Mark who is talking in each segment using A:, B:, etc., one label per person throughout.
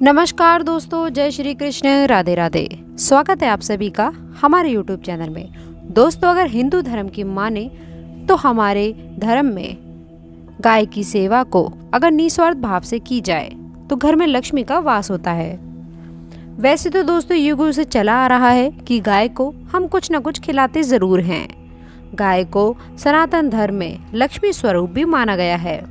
A: नमस्कार दोस्तों, जय श्री कृष्ण, राधे राधे। स्वागत है आप सभी का हमारे YouTube चैनल में। दोस्तों, अगर हिंदू धर्म की माने तो हमारे धर्म में गाय की सेवा को अगर निस्वार्थ भाव से की जाए तो घर में लक्ष्मी का वास होता है। वैसे तो दोस्तों युगों से चला आ रहा है कि गाय को हम कुछ न कुछ खिलाते ज़रूर हैं। गाय को सनातन धर्म में लक्ष्मी स्वरूप भी माना गया है।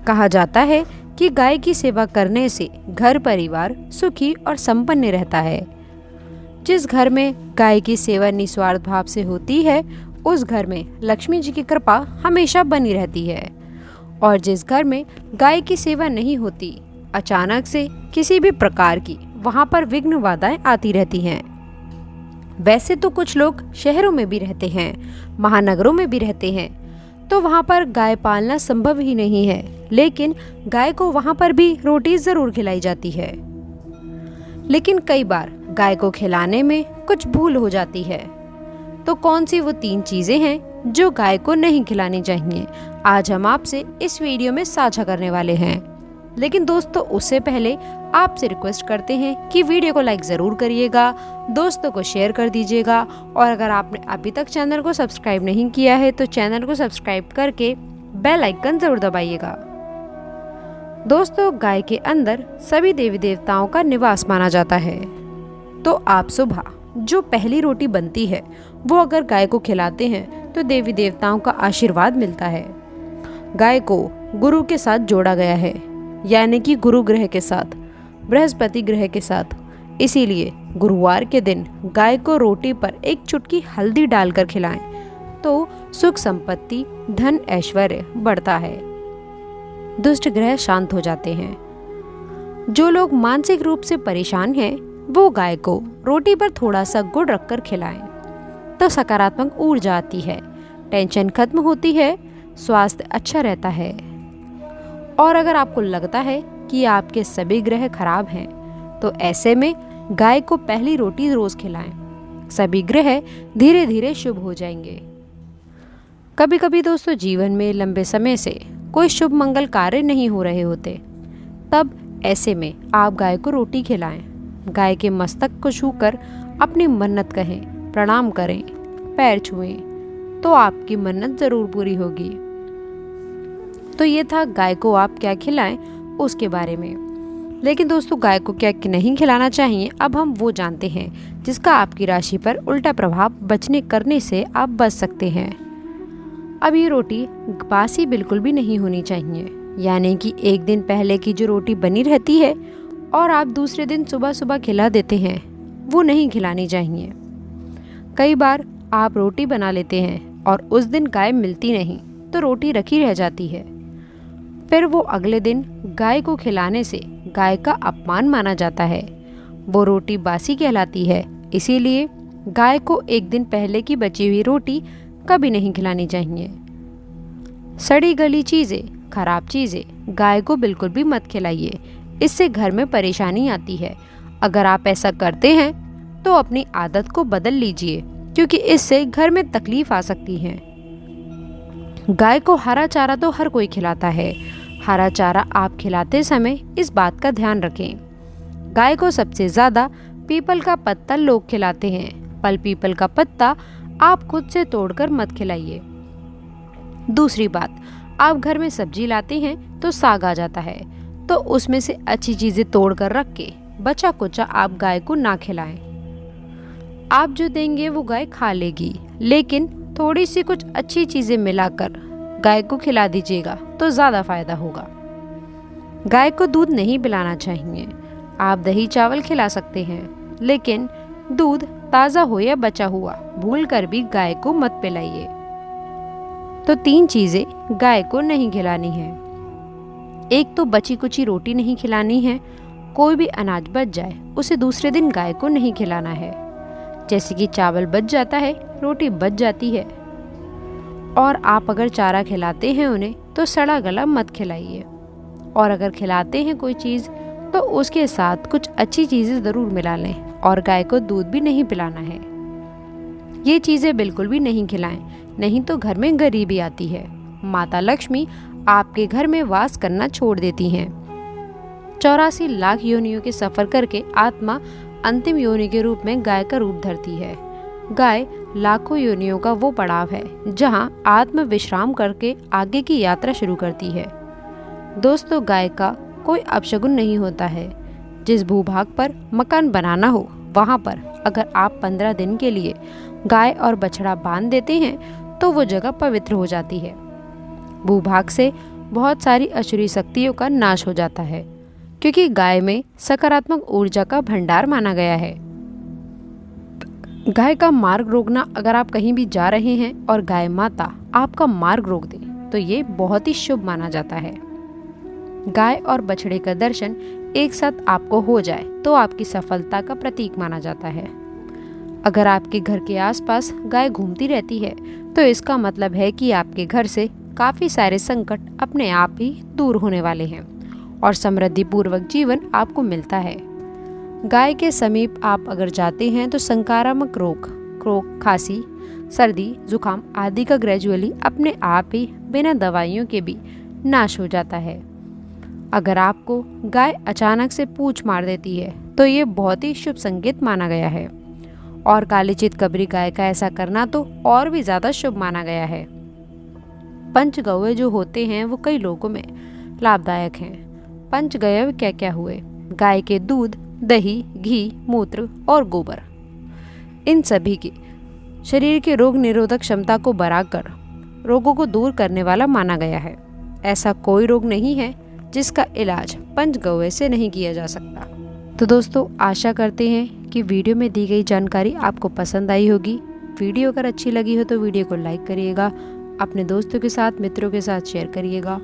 A: कहा जाता है कि गाय की सेवा करने से घर परिवार सुखी और संपन्न रहता है। जिस घर में गाय की सेवा निस्वार्थ भाव से होती है उस घर में लक्ष्मी जी की कृपा हमेशा बनी रहती है, और जिस घर में गाय की सेवा नहीं होती, अचानक से किसी भी प्रकार की वहां पर विघ्न बाधाएं आती रहती हैं। वैसे तो कुछ लोग शहरों में भी रहते हैं, महानगरों में भी रहते हैं, तो वहाँ पर गाय पालना संभव ही नहीं है, लेकिन गाय को वहाँ पर भी रोटी ज़रूर खिलाई जाती है। लेकिन कई बार गाय को खिलाने में कुछ भूल हो जाती है। तो कौन सी वो 3 चीज़ें हैं जो गाय को नहीं खिलानी चाहिए, आज हम आपसे इस वीडियो में साझा करने वाले हैं। लेकिन दोस्तों, उससे पहले आपसे रिक्वेस्ट करते हैं कि वीडियो को लाइक ज़रूर करिएगा, दोस्तों को शेयर कर दीजिएगा, और अगर आपने अभी तक चैनल को सब्सक्राइब नहीं किया है तो चैनल को सब्सक्राइब करके बेल आइकन ज़रूर दबाइएगा। दोस्तों, गाय के अंदर सभी देवी देवताओं का निवास माना जाता है। तो आप सुबह जो पहली रोटी बनती है वो अगर गाय को खिलाते हैं तो देवी देवताओं का आशीर्वाद मिलता है। गाय को गुरु के साथ जोड़ा गया है, यानी कि गुरु ग्रह के साथ, बृहस्पति ग्रह के साथ। इसीलिए गुरुवार के दिन गाय को रोटी पर एक चुटकी हल्दी डालकर खिलाएं तो सुख संपत्ति, धन ऐश्वर्य बढ़ता है, दुष्ट ग्रह शांत हो जाते हैं। जो लोग मानसिक रूप से परेशान हैं वो गाय को रोटी पर थोड़ा सा गुड़ रखकर खिलाएं तो सकारात्मक ऊर्जा आती है, टेंशन खत्म होती है, स्वास्थ्य अच्छा रहता है। और अगर आपको लगता है कि आपके सभी ग्रह खराब हैं तो ऐसे में गाय को पहली रोटी रोज खिलाएं, सभी ग्रह धीरे धीरे शुभ हो जाएंगे। कभी कभी दोस्तों जीवन में लंबे समय से कोई शुभ मंगल कार्य नहीं हो रहे होते, तब ऐसे में आप गाय को रोटी खिलाएं, गाय के मस्तक को छूकर अपनी मन्नत कहें, प्रणाम करें, पैर छुएं तो आपकी मन्नत जरूर पूरी होगी। तो ये था गाय को आप क्या खिलाएं उसके बारे में। लेकिन दोस्तों, गाय को क्या नहीं खिलाना चाहिए अब हम वो जानते हैं जिसका आपकी राशि पर उल्टा प्रभाव बचने करने से आप बच सकते हैं। अब ये रोटी बासी बिल्कुल भी नहीं होनी चाहिए, यानी कि एक दिन पहले की जो रोटी बनी रहती है और आप दूसरे दिन सुबह सुबह खिला देते हैं, वो नहीं खिलानी चाहिए। कई बार आप रोटी बना लेते हैं और उस दिन गाय मिलती नहीं तो रोटी रखी रह जाती है, फिर वो अगले दिन गाय को खिलाने से गाय का अपमान माना जाता है, वो रोटी बासी कहलाती है। इसीलिए गाय को एक दिन पहले की बची हुई रोटी कभी नहीं खिलानी चाहिए। सड़ी गली चीज़ें, खराब चीज़ें गाय को बिल्कुल भी मत खिलाइए, इससे घर में परेशानी आती है। अगर आप ऐसा करते हैं तो अपनी आदत को बदल लीजिए, क्योंकि इससे घर में तकलीफ आ सकती है। गाय को हरा चारा तो हर कोई खिलाता है, हरा चारा आप खिलाते समय इस बात का ध्यान रखें। गाय को सबसे ज़्यादा पीपल का पत्ता लोग खिलाते हैं, फल पीपल का पत्ता आप खुद से तोड़कर मत खिलाइए। दूसरी बात, आप घर में सब्जी लाते हैं तो साग आ जाता है, तो उसमें से अच्छी चीज़ें तोड़कर रख के बचा कुचा आप गाय को ना खिलाएं। आप जो देंगे वो गाय खा लेगी, लेकिन थोड़ी सी कुछ अच्छी चीज़ें मिलाकर गाय को खिला दीजिएगा तो ज़्यादा फायदा होगा। गाय को दूध नहीं पिलाना चाहिए, आप दही चावल खिला सकते हैं, लेकिन दूध ताज़ा हो या बचा हुआ भूल कर भी गाय को मत पिलाइए। तो 3 चीज़ें गाय को नहीं खिलानी है। एक तो बची कुची रोटी नहीं खिलानी है, कोई भी अनाज बच जाए उसे दूसरे दिन गाय को नहीं खिलाना है। जैसे कि चावल बच जाता है, रोटी बच जाती है, और आप अगर चारा खिलाते हैं उन्हें तो सड़ा गला मत खिलाइए। और अगर खिलाते हैं कोई चीज़ तो उसके साथ कुछ अच्छी चीज़ें ज़रूर मिला लें, और गाय को दूध भी नहीं पिलाना है। ये चीज़ें बिल्कुल भी नहीं खिलाएं, नहीं तो घर में गरीबी आती है, माता लक्ष्मी आपके घर में वास करना छोड़ देती हैं। 84 लाख योनियों के सफर करके आत्मा अंतिम योनि के रूप में गाय का रूप धरती है। गाय लाखों योनियों का वो पड़ाव है जहां आत्मा विश्राम करके आगे की यात्रा शुरू करती है। दोस्तों, गाय का कोई अपशगुन नहीं होता है। जिस भूभाग पर मकान बनाना हो वहां पर अगर आप 15 दिन के लिए गाय और बछड़ा बांध देते हैं तो वो जगह पवित्र हो जाती है। भूभाग से बहुत सारी अशुरी शक्तियों का नाश हो जाता है क्योंकि गाय में सकारात्मक ऊर्जा का भंडार माना गया है। गाय का मार्ग रोकना, अगर आप कहीं भी जा रहे हैं और गाय माता आपका मार्ग रोक दे तो ये बहुत ही शुभ माना जाता है। गाय और बछड़े का दर्शन एक साथ आपको हो जाए तो आपकी सफलता का प्रतीक माना जाता है। अगर आपके घर के आसपास गाय घूमती रहती है तो इसका मतलब है कि आपके घर से काफी सारे संकट अपने आप ही दूर होने वाले हैं और समृद्धि पूर्वक जीवन आपको मिलता है। गाय के समीप आप अगर जाते हैं तो संक्रामक रोग, खांसी, सर्दी, जुकाम आदि का ग्रेजुअली अपने आप ही बिना दवाइयों के भी नाश हो जाता है। अगर आपको गाय अचानक से पूंछ मार देती है तो ये बहुत ही शुभ संकेत माना गया है और काली चितकबरी गाय का ऐसा करना तो और भी ज्यादा शुभ माना गया है। पंचगव्य जो होते हैं वो कई लोगों में लाभदायक हैं। पंचगव्य क्या क्या हुए? गाय के दूध, दही, घी, मूत्र और गोबर, इन सभी की शरीर के रोग निरोधक क्षमता को बढ़ाकर रोगों को दूर करने वाला माना गया है। ऐसा कोई रोग नहीं है जिसका इलाज पंचगव्य से नहीं किया जा सकता। तो दोस्तों, आशा करते हैं कि वीडियो में दी गई जानकारी आपको पसंद आई होगी। वीडियो अगर अच्छी लगी हो तो वीडियो को लाइक करिएगा, अपने दोस्तों के साथ, मित्रों के साथ शेयर करिएगा।